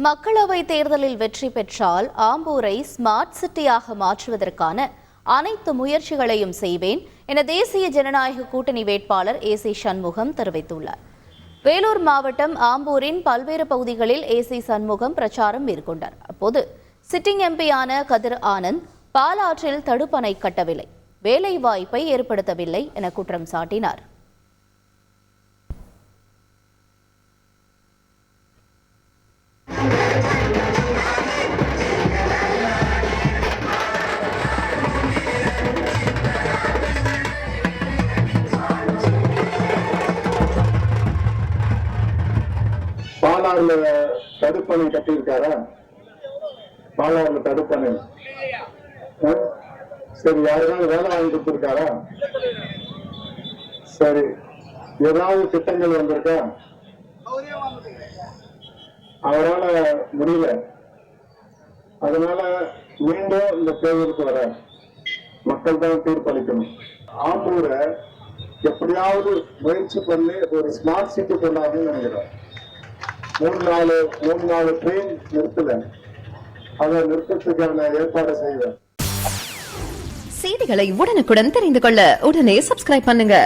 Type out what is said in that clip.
மக்களவை தேர்தலில் வெற்றி பெற்றால் ஆம்பூரை ஸ்மார்ட் சிட்டியாக மாற்றுவதற்கான அனைத்து முயற்சிகளையும் செய்வேன் என தேசிய ஜனநாயக கூட்டணி வேட்பாளர் ஏசி சண்முகம் தெரிவித்துள்ளார். வேலூர் மாவட்டம் ஆம்பூரின் பல்வேறு பகுதிகளில் ஏசி சண்முகம் பிரச்சாரம் மேற்கொண்டார். அப்போது சிட்டிங் எம்பியான கதிர் ஆனந்த் பாலாற்றில் தடுப்பணை கட்டவில்லை, வேலைவாய்ப்பை ஏற்படுத்தவில்லை என குற்றம் சாட்டினார். பாலாறுல தடுப்பணை கட்டியிருக்காரா? பாலாறுல தடுப்பணை சரி, யாருக்காவது வேலை வாங்கி கொடுத்திருக்காரா? சரி, ஏதாவது திட்டங்கள் வந்திருக்கா? அவரால முடியல. அதனால மீண்டும் இந்த தேர்தலுக்கு வர மக்கள் தான் தீர்ப்பளிக்கணும். ஆம்பூரை எப்படியாவது முயற்சி பண்ணி ஒரு ஸ்மார்ட் சிட்டி கொண்டாடணும்னு நினைக்கிறோம். மூணு நாலு ட்ரெயின் நிறுத்தல, அதை நிறுத்தத்துக்கான ஏற்பாடு செய்வேன். செய்திகளை உடனுக்குடன் தெரிந்து கொள்ள உடனே சப்ஸ்கிரைப் பண்ணுங்க.